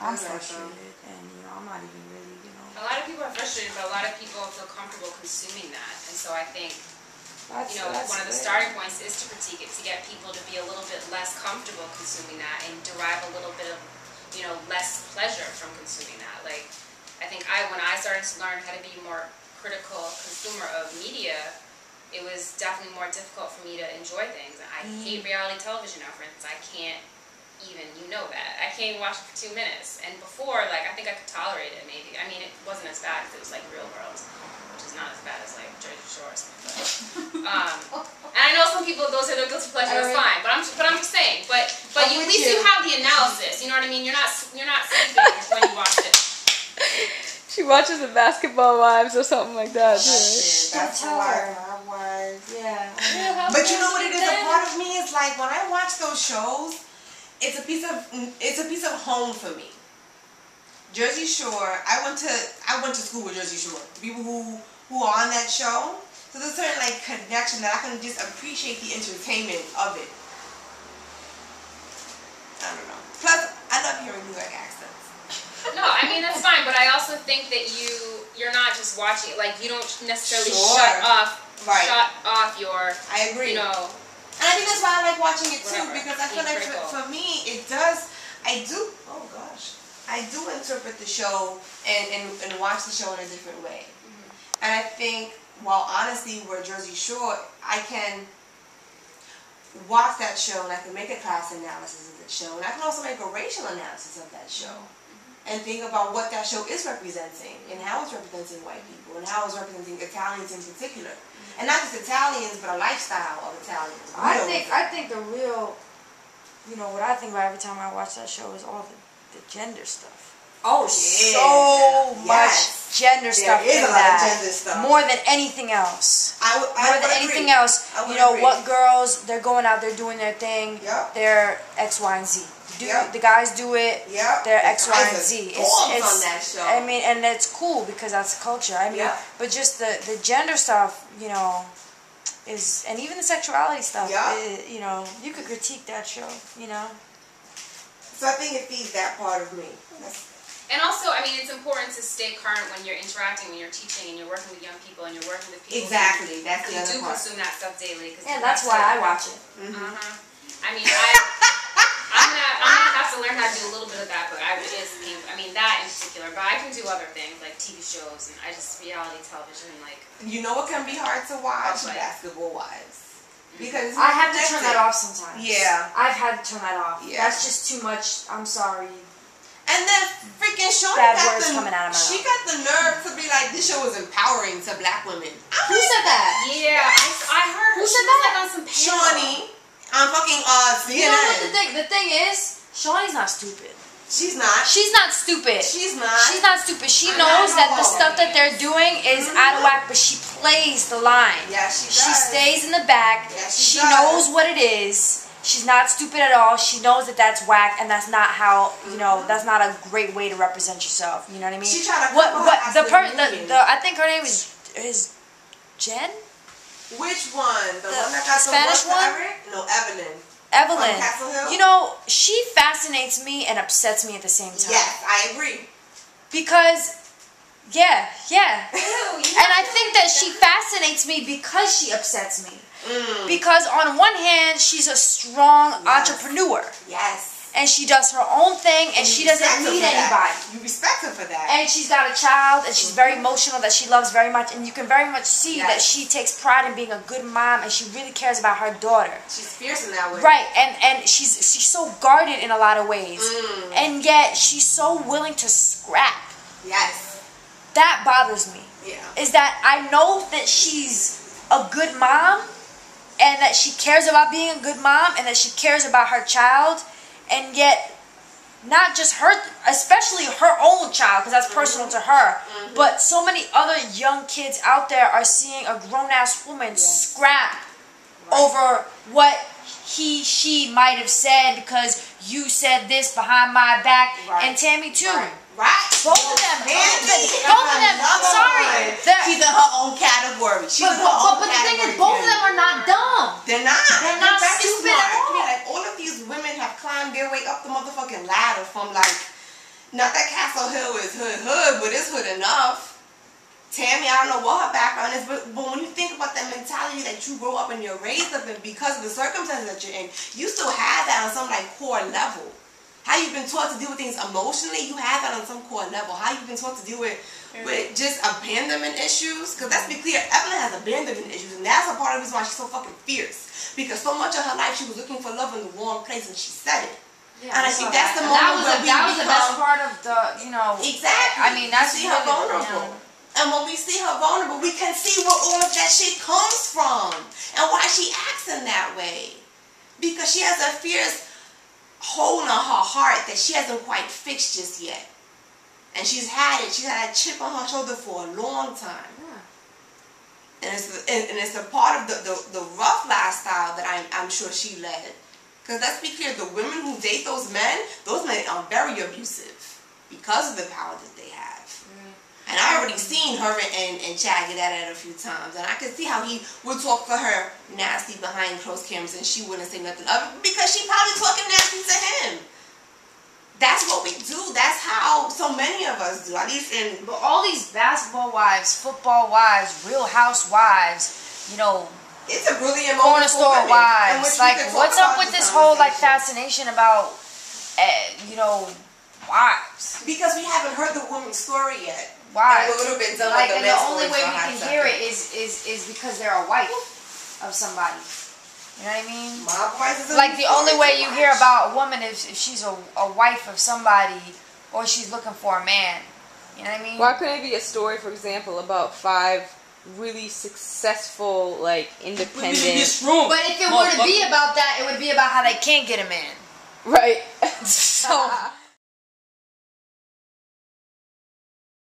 I'm frustrated, and I'm not even really, A lot of people are frustrated, but a lot of people feel comfortable consuming that, and so I think, one of the starting points is to critique it, to get people to be a little bit less comfortable consuming that and derive a little bit of, less pleasure from consuming that. Like, I think when I started to learn how to be more critical consumer of media, it was definitely more difficult for me to enjoy things. I hate reality television now, for instance. I can't even, that. I can't even watch it for 2 minutes. And before, I think I could tolerate it, maybe. I mean, it wasn't as bad as it was, Real World, which is not as bad as, Jersey Shore. And I know some people, those are their guilty pleasure, that's fine. But I'm just saying. But at least you have the analysis, you know what I mean? You're not sleeping when you watch it. She watches the Basketball Wives or something like that, too. That's her. Yeah. But you know what it is? A part of me is when I watch those shows, it's a piece of home for me. Jersey Shore. I went to school with Jersey Shore. The people who are on that show. So there's a certain connection that I can just appreciate the entertainment of it. I don't know. Plus, I love hearing New York accents. No, I mean that's fine, but I also think that you're not just watching. You don't necessarily shut off your. I agree. And I think that's why I like watching it too, because I feel like for me, it does, I do interpret the show and watch the show in a different way. And I think, honestly, where Jersey Shore, I can watch that show and I can make a class analysis of the show, and I can also make a racial analysis of that show. And think about what that show is representing, and how it's representing white people, and how it's representing Italians in particular. And not just Italians, but a lifestyle of Italians. I think the real, what I think about every time I watch that show is all the gender stuff. Oh, so much gender stuff in that. There is a lot of gender stuff. More than anything else. More than anything else. What girls, they're going out, they're doing their thing. Yep. They're X, Y, and Z. The guys do it. Yep. They're X, Y, and Z. It's on that show. I mean, and it's cool because that's culture. I mean, but just the gender stuff, is, and even the sexuality stuff. You could critique that show. So I think it feeds that part of me. And also, I mean, it's important to stay current when you're interacting, when you're teaching, and you're working with young people, and you're working with people. Exactly, that's the other part. You do consume that stuff daily. That's why I watch it. I mean, I'm gonna have to learn how to do a little bit of that, but that in particular. But I can do other things like TV shows and reality television, You know what can be hard to watch? Basketball Wives. Because I have to turn that off sometimes. Yeah, I've had to turn that off. Yeah. That's just too much. I'm sorry. And then freaking Shorty got the nerve to be like, this show is empowering to black women. Who said that? Yeah, I heard. Who said that? On some panel. Shawnee. I'm fucking CNN. You know what the thing is? Shawnee's not stupid. She's not. She's not stupid. She's not. She's not stupid. She knows that the stuff that they're doing is out of whack, but she plays the line. Yeah, she does. She stays in the back. Yeah, she knows what it is. She's not stupid at all. She knows that that's whack, and that's not how, that's not a great way to represent yourself. You know what I mean? She tried to I think her name is Jen? Which one? The one that got Spanish one? No, Evelyn. Evelyn. Castle Hill? She fascinates me and upsets me at the same time. Yes, I agree. Because, yeah. And I think that she fascinates me because she upsets me. Because on one hand, she's a strong entrepreneur. Yes. And she does her own thing, and she doesn't need anybody. You respect her for that. And she's got a child, and she's very emotional, that she loves very much, and you can very much see that she takes pride in being a good mom, and she really cares about her daughter. She's fierce in that way. Right, and she's so guarded in a lot of ways, and yet she's so willing to scrap. Yes. That bothers me. Yeah. Is that I know that she's a good mom, and that she cares about being a good mom, and that she cares about her child, and yet not just her, especially her own child, because that's personal to her, but so many other young kids out there are seeing a grown-ass woman scrap over what she might have said because you said this behind my back, and Tammy too. Right. Both of them. Sorry. She's in her own category. But the thing is, both of them are not dumb. They're not. They're not stupid at all. All of these women have climbed their way up the motherfucking ladder from Not that Castle Hill is hood, but it's hood enough. Tammy, I don't know what her background is, but when you think about that mentality that you grow up and you're raised up in because of the circumstances that you're in, you still have that on some like core level. How you've been taught to deal with things emotionally, you have that on some core level. How you've been taught to deal with just abandonment issues, because let's be clear, Evelyn has abandonment issues, and that's a part of the reason why she's so fucking fierce. Because so much of her life she was looking for love in the wrong place, and she said it. Yeah, and I think that's the moment that was the best part of the, exactly. I mean, that's see her vulnerable. And when we see her vulnerable, we can see where all of that shit comes from. And why she acts in that way. Because she has a fierce hole in her heart that she hasn't quite fixed just yet. And she's had it. She's had that chip on her shoulder for a long time. Yeah. And it's a part of the rough lifestyle that I'm sure she led. Because let's be clear, the women who date those men are very abusive. Because of the power that they have. And I already seen her and Chad get at it a few times. And I could see how he would talk to her nasty behind closed cameras and she wouldn't say nothing of it because she probably talking nasty to him. That's what we do. That's how so many of us do. At least in... But all these basketball wives, football wives, Real Housewives, it's a brilliant corner store wives. Like, what's up with this whole, like, fascination about, wives? Because we haven't heard the woman's story yet. Why? A little bit done like, with and the only way we can hear it is because they're a wife of somebody. You know what I mean? Like the only way you hear about a woman is if she's a wife of somebody or she's looking for a man. You know what I mean? Why couldn't it be a story, for example, about 5 really successful, like, independent... But if it were to be about that, it would be about how they can't get a man. Right. So...